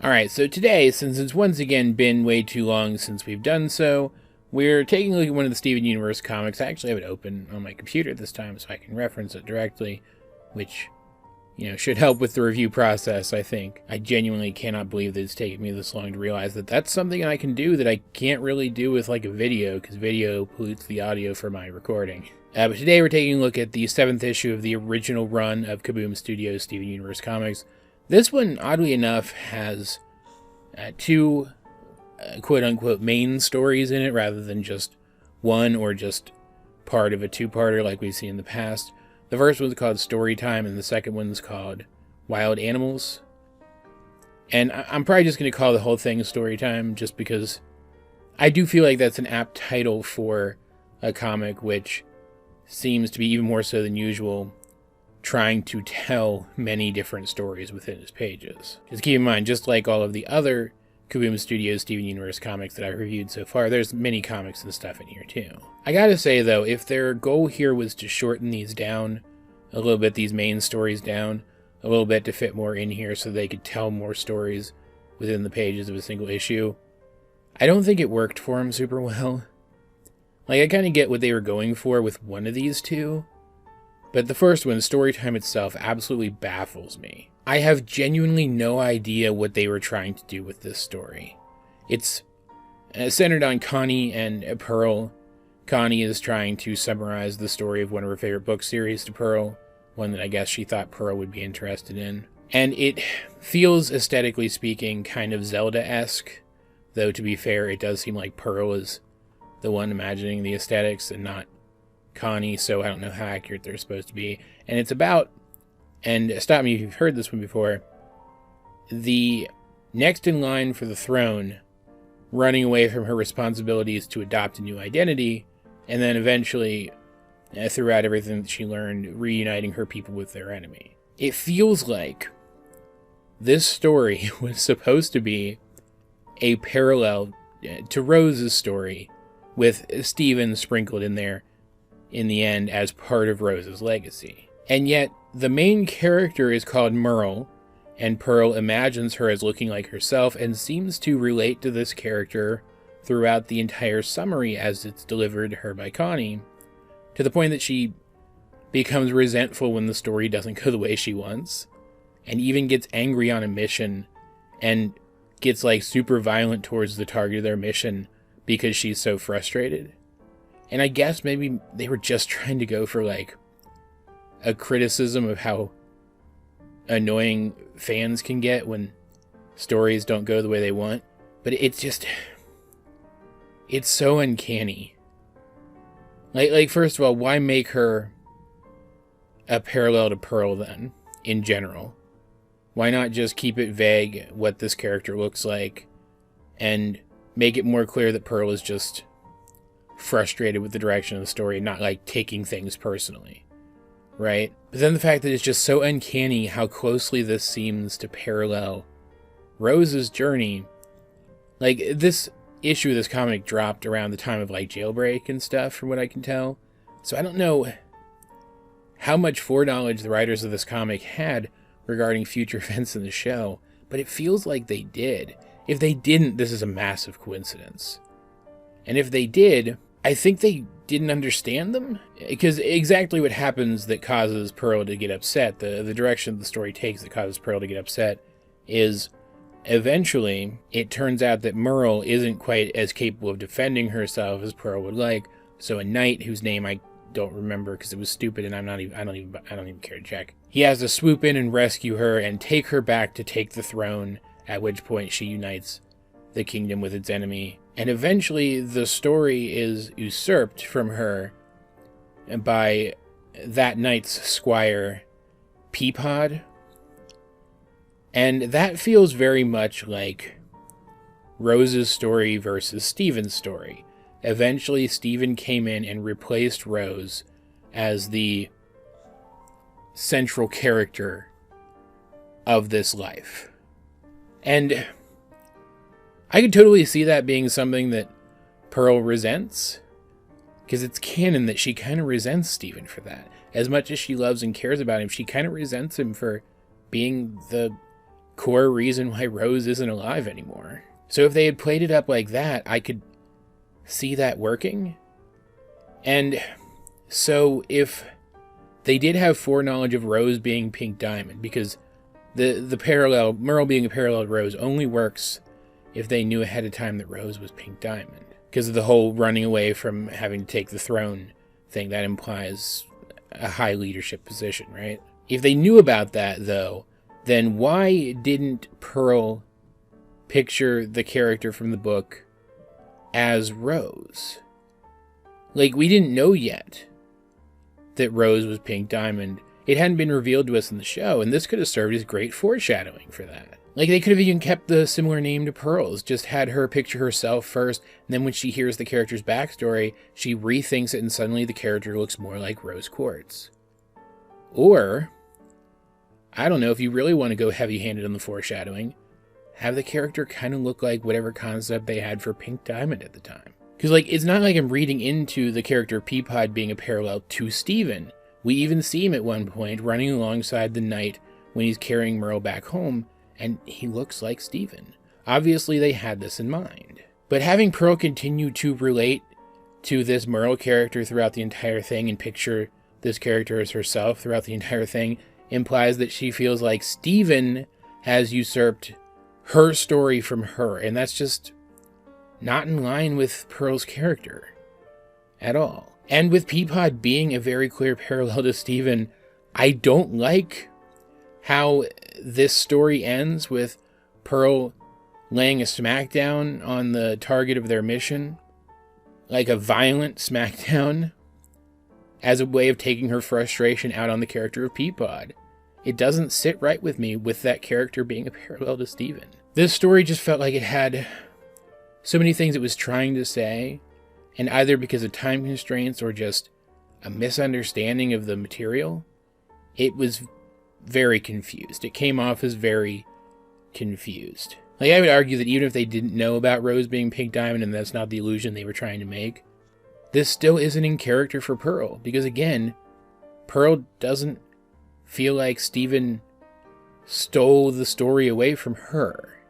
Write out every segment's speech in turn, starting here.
Alright, so today, since it's once again been way too long since we've done so, we're taking a look at one of the Steven Universe comics. I actually have it open on my computer this time so I can reference it directly, which, should help with the review process, I think. I genuinely cannot believe that it's taken me this long to realize that that's something I can do that I can't really do with, like, a video, because video pollutes the audio for my recording. But today we're taking a look at the 7th issue of the original run of Kaboom Studios' Steven Universe comics. This one, oddly enough, has two quote-unquote main stories in it, rather than just one or just part of a two-parter like we've seen in the past. The first one's called Storytime, and the second one's called Wild Animals. And I'm probably just going to call the whole thing Storytime, just because I do feel like that's an apt title for a comic which seems to be, even more so than usual, trying to tell many different stories within its pages. Just keep in mind, just like all of the other Kaboom Studios Steven Universe comics that I've reviewed so far, there's many comics and stuff in here too. I gotta say though, if their goal here was to shorten these down a little bit, these main stories down a little bit to fit more in here so they could tell more stories within the pages of a single issue, I don't think it worked for them super well. Like, I kind of get what they were going for with one of these two, but the first one, Storytime itself, absolutely baffles me. I have genuinely no idea what they were trying to do with this story. It's centered on Connie and Pearl. Connie is trying to summarize the story of one of her favorite book series to Pearl, one that I guess she thought Pearl would be interested in. And it feels, aesthetically speaking, kind of Zelda-esque, though to be fair, it does seem like Pearl is the one imagining the aesthetics and not Connie, so I don't know how accurate they're supposed to be. And it's about, and stop me if you've heard this one before, the next in line for the throne running away from her responsibilities to adopt a new identity, and then eventually, throughout everything that she learned, reuniting her people with their enemy. It feels like this story was supposed to be a parallel to Rose's story, with Steven sprinkled in there in the end as part of Rose's legacy. And yet, the main character is called Merle, and Pearl imagines her as looking like herself and seems to relate to this character throughout the entire summary as it's delivered to her by Connie, to the point that she becomes resentful when the story doesn't go the way she wants, and even gets angry on a mission, and gets like super violent towards the target of their mission because she's so frustrated. And I guess maybe they were just trying to go for like a criticism of how annoying fans can get when stories don't go the way they want. But it's so uncanny. Like first of all, why make her a parallel to Pearl then, in general? Why not just keep it vague what this character looks like and make it more clear that Pearl is just frustrated with the direction of the story, not like taking things personally, right? But then the fact that it's just so uncanny how closely this seems to parallel Rose's journey. Like, this issue of this comic dropped around the time of like Jailbreak and stuff, from what I can tell, so I don't know how much foreknowledge the writers of this comic had regarding future events in the show, but it feels like they did. If they didn't, this is a massive coincidence. And if they did, I think they didn't understand them, because exactly what happens that causes Pearl to get upset, the direction the story takes that causes Pearl to get upset, is eventually it turns out that Merle isn't quite as capable of defending herself as Pearl would like, so a knight whose name I don't remember because it was stupid and I don't even care to check, he has to swoop in and rescue her and take her back to take the throne, at which point she unites the kingdom with its enemy. And eventually the story is usurped from her by that knight's squire, Peapod. And that feels very much like Rose's story versus Steven's story. Eventually Steven came in and replaced Rose as the central character of this life. And I could totally see that being something that Pearl resents, because it's canon that she kind of resents Steven for that. As much as she loves and cares about him, she kind of resents him for being the core reason why Rose isn't alive anymore. So if they had played it up like that, I could see that working. And so if they did have foreknowledge of Rose being Pink Diamond, because the parallel, Merle being a parallel to Rose, only works if they knew ahead of time that Rose was Pink Diamond. Because of the whole running away from having to take the throne thing, that implies a high leadership position, right? If they knew about that, though, then why didn't Pearl picture the character from the book as Rose? Like, we didn't know yet that Rose was Pink Diamond. It hadn't been revealed to us in the show, and this could have served as great foreshadowing for that. Like, they could have even kept the similar name to Pearl's, just had her picture herself first, and then when she hears the character's backstory, she rethinks it and suddenly the character looks more like Rose Quartz. Or, I don't know, if you really want to go heavy-handed on the foreshadowing, have the character kind of look like whatever concept they had for Pink Diamond at the time. Because, like, it's not like I'm reading into the character Peapod being a parallel to Steven. We even see him at one point running alongside the knight when he's carrying Merle back home, and he looks like Steven. Obviously, they had this in mind. But having Pearl continue to relate to this Merle character throughout the entire thing and picture this character as herself throughout the entire thing implies that she feels like Steven has usurped her story from her, and that's just not in line with Pearl's character at all. And with Peapod being a very clear parallel to Steven, I don't like how this story ends with Pearl laying a smackdown on the target of their mission, like a violent smackdown, as a way of taking her frustration out on the character of Peapod. It doesn't sit right with me with that character being a parallel to Steven. This story just felt like it had so many things it was trying to say, and either because of time constraints or just a misunderstanding of the material, it was very confused. It came off as very confused. Like, I would argue that even if they didn't know about Rose being Pink Diamond and that's not the illusion they were trying to make, this still isn't in character for Pearl. Because again, Pearl doesn't feel like Steven stole the story away from her,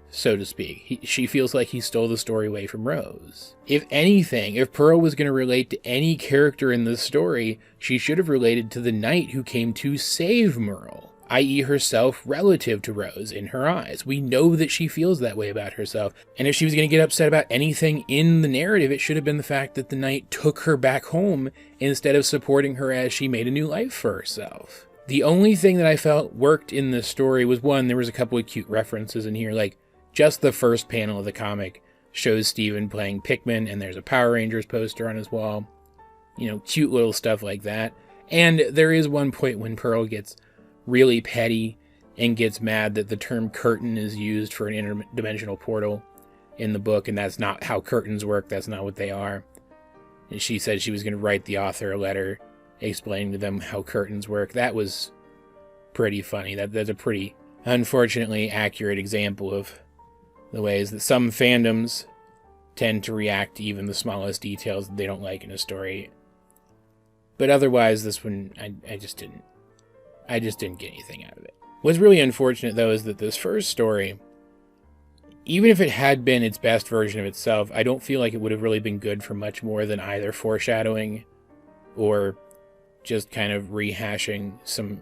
so to speak. She feels like he stole the story away from Rose. If anything, if Pearl was going to relate to any character in this story, she should have related to the knight who came to save Merle, i.e. herself relative to Rose in her eyes. We know that she feels that way about herself. And if she was going to get upset about anything in the narrative, it should have been the fact that the knight took her back home instead of supporting her as she made a new life for herself. The only thing that I felt worked in this story was, one, there was a couple of cute references in here, like just the first panel of the comic shows Steven playing Pikmin, and there's a Power Rangers poster on his wall. You know, cute little stuff like that. And there is one point when Pearl gets really petty and gets mad that the term curtain is used for an interdimensional portal in the book, and that's not how curtains work. That's not what they are. And she said she was going to write the author a letter explaining to them how curtains work. That was pretty funny. That's a pretty, unfortunately, accurate example of the ways that some fandoms tend to react to even the smallest details that they don't like in a story. But otherwise, this one, I just didn't get anything out of it. What's really unfortunate, though, is that this first story, even if it had been its best version of itself, I don't feel like it would have really been good for much more than either foreshadowing or just kind of rehashing some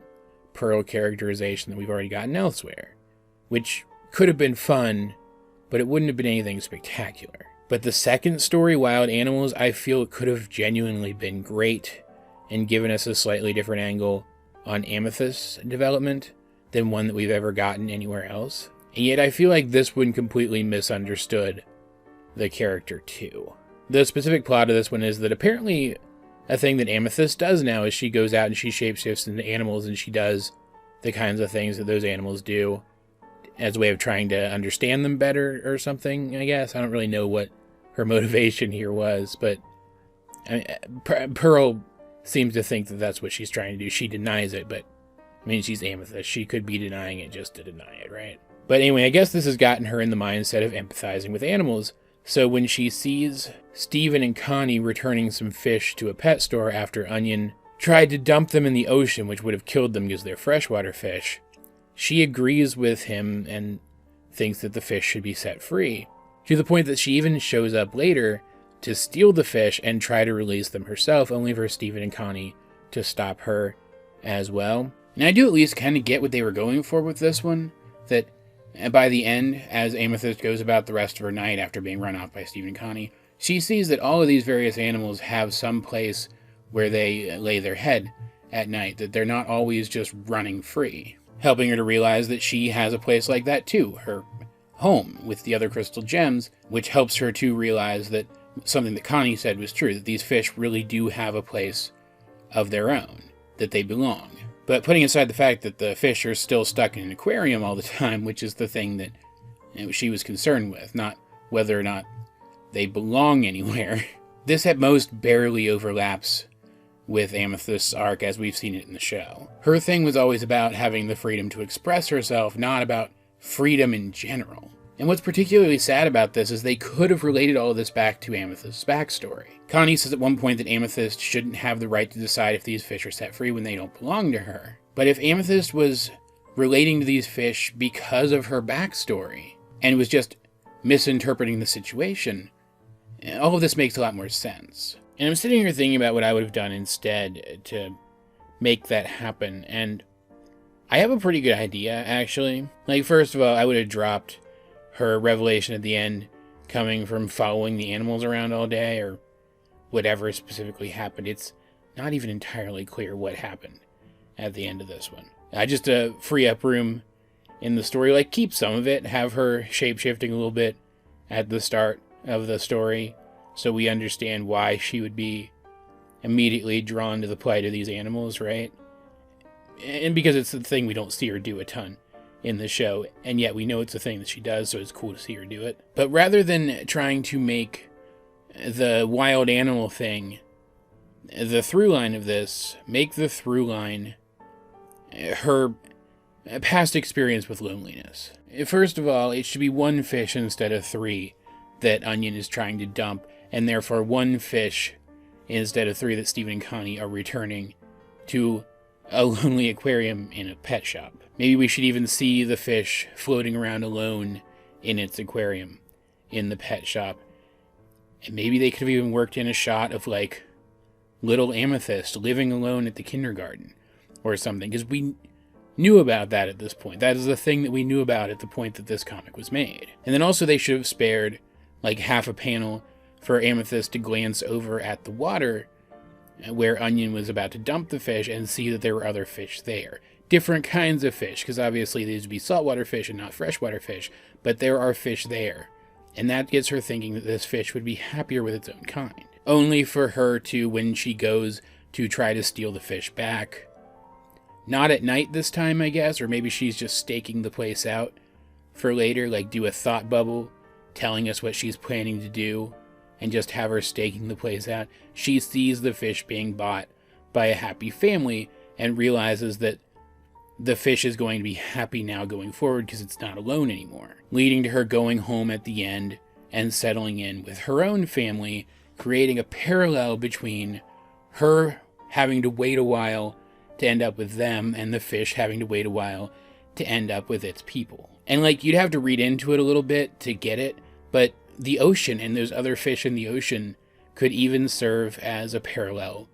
Pearl characterization that we've already gotten elsewhere, which could have been fun, but it wouldn't have been anything spectacular. But the second story, Wild Animals, I feel it could have genuinely been great and given us a slightly different angle on Amethyst's development than one that we've ever gotten anywhere else. And yet I feel like this one completely misunderstood the character too. The specific plot of this one is that apparently a thing that Amethyst does now is she goes out and she shapeshifts into animals, and she does the kinds of things that those animals do as a way of trying to understand them better or something, I guess. I don't really know what her motivation here was, but Pearl seems to think that that's what she's trying to do. She denies it, but I mean, she's Amethyst. She could be denying it just to deny it, right? But anyway, I guess this has gotten her in the mindset of empathizing with animals. So when she sees Steven and Connie returning some fish to a pet store after Onion tried to dump them in the ocean, which would have killed them because they're freshwater fish, she agrees with him and thinks that the fish should be set free, to the point that she even shows up later to steal the fish and try to release them herself, only for Stephen and Connie to stop her as well. And I do at least kind of get what they were going for with this one, that by the end, as Amethyst goes about the rest of her night after being run off by Stephen and Connie, she sees that all of these various animals have some place where they lay their head at night, that they're not always just running free, helping her to realize that she has a place like that too, her home with the other crystal gems, which helps her to realize that something that Connie said was true, that these fish really do have a place of their own, that they belong. But putting aside the fact that the fish are still stuck in an aquarium all the time, which is the thing that she was concerned with, not whether or not they belong anywhere. This at most barely overlaps with Amethyst's arc as we've seen it in the show. Her thing was always about having the freedom to express herself, not about freedom in general. And what's particularly sad about this is they could have related all of this back to Amethyst's backstory. Connie says at one point that Amethyst shouldn't have the right to decide if these fish are set free when they don't belong to her. But if Amethyst was relating to these fish because of her backstory, and was just misinterpreting the situation, all of this makes a lot more sense. And I'm sitting here thinking about what I would have done instead to make that happen, and I have a pretty good idea, actually. Like, first of all, I would have dropped her revelation at the end coming from following the animals around all day, or whatever specifically happened. It's not even entirely clear what happened at the end of this one. I just free up room in the story, like keep some of it, have her shape-shifting a little bit at the start of the story, so we understand why she would be immediately drawn to the plight of these animals, right? And because it's the thing we don't see her do a ton in the show, and yet we know it's a thing that she does, so it's cool to see her do it. But rather than trying to make the wild animal thing the through line of this, make the through line her past experience with loneliness. First of all, it should be one fish instead of three that Onion is trying to dump, and therefore one fish instead of three that Stephen and Connie are returning to a lonely aquarium in a pet shop. Maybe we should even see the fish floating around alone in its aquarium in the pet shop. And maybe they could have even worked in a shot of, like, little Amethyst living alone at the kindergarten or something, because we knew about that at this point. That is the thing that we knew about at the point that this comic was made. And then also they should have spared, like, half a panel for Amethyst to glance over at the water where Onion was about to dump the fish and see that there were other fish there. Different kinds of fish, because obviously these would be saltwater fish and not freshwater fish, but there are fish there. And that gets her thinking that this fish would be happier with its own kind. Only for her to, when she goes to try to steal the fish back, not at night this time, I guess, or maybe she's just staking the place out for later, like do a thought bubble telling us what she's planning to do, and just have her staking the place out. She sees the fish being bought by a happy family and realizes that the fish is going to be happy now going forward because it's not alone anymore, leading to her going home at the end and settling in with her own family, creating a parallel between her having to wait a while to end up with them and the fish having to wait a while to end up with its people. And like, you'd have to read into it a little bit to get it, but the ocean and those other fish in the ocean could even serve as a parallel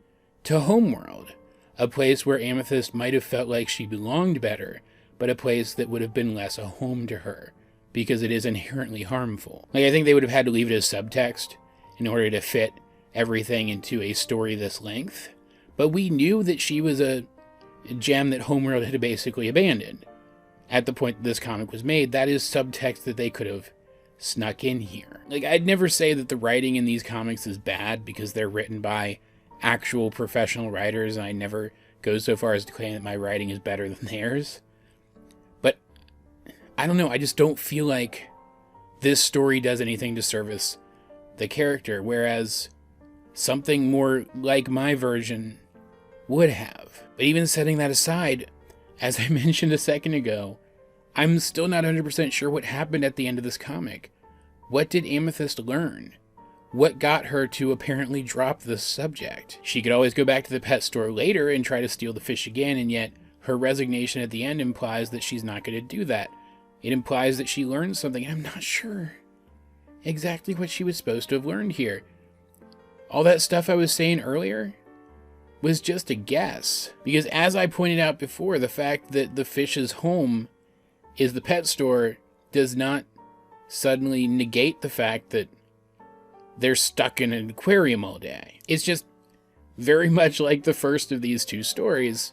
to Homeworld, a place where Amethyst might have felt like she belonged better, but a place that would have been less a home to her, because it is inherently harmful. Like, I think they would have had to leave it as subtext in order to fit everything into a story this length, but we knew that she was a gem that Homeworld had basically abandoned. At the point that this comic was made, that is subtext that they could have snuck in here. Like, I'd never say that the writing in these comics is bad because they're written by actual professional writers, and I never go so far as to claim that my writing is better than theirs. But I don't know, I just don't feel like this story does anything to service the character, whereas something more like my version would have. But even setting that aside, as I mentioned a second ago, I'm still not 100% sure what happened at the end of this comic. What did Amethyst learn? What got her to apparently drop this subject? She could always go back to the pet store later and try to steal the fish again, and yet her resignation at the end implies that she's not going to do that. It implies that she learned something, and I'm not sure exactly what she was supposed to have learned here. All that stuff I was saying earlier was just a guess. Because as I pointed out before, the fact that the fish's home is the pet store does not suddenly negate the fact that they're stuck in an aquarium all day. It's just very much like the first of these two stories.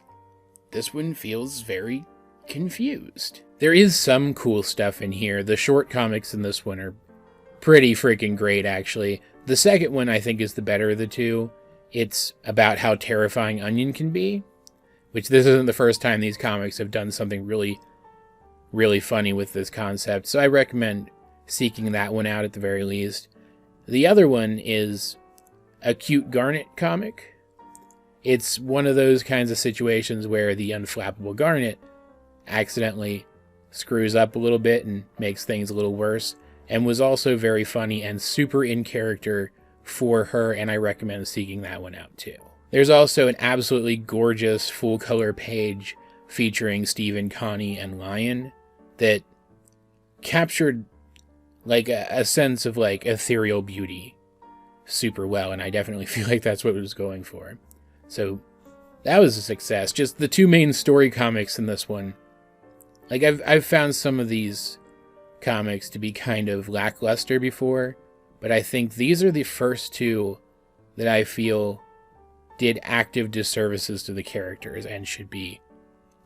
This one feels very confused. There is some cool stuff in here. The short comics in this one are pretty freaking great, actually. The second one, I think, is the better of the two. It's about how terrifying Onion can be, which this isn't the first time these comics have done something really, really funny with this concept, so I recommend seeking that one out at the very least. The other one is a cute Garnet comic. It's one of those kinds of situations where the unflappable Garnet accidentally screws up a little bit and makes things a little worse, and was also very funny and super in character for her, and I recommend seeking that one out too. There's also an absolutely gorgeous full-color page featuring Stephen, Connie, and Lion that captured like a sense of like ethereal beauty super well, and I definitely feel like that's what it was going for. So that was a success. Just the two main story comics in this one. Like, I've found some of these comics to be kind of lackluster before, but I think these are the first two that I feel did active disservices to the characters and should be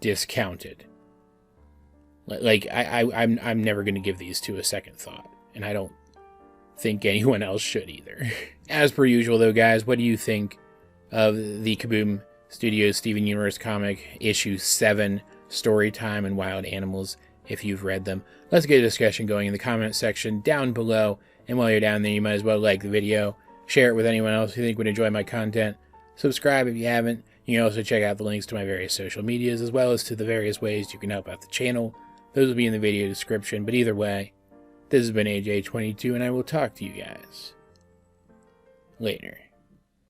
discounted. Like, I'm never going to give these two a second thought, and I don't think anyone else should either. As per usual, though, guys, what do you think of the Kaboom Studios Steven Universe comic, issue 7, Storytime and Wild Animals, if you've read them? Let's get a discussion going in the comment section down below, and while you're down there, you might as well like the video, share it with anyone else who you think would enjoy my content, subscribe if you haven't. You can also check out the links to my various social medias, as well as to the various ways you can help out the channel. Those will be in the video description, but either way, this has been AJ22, and I will talk to you guys later.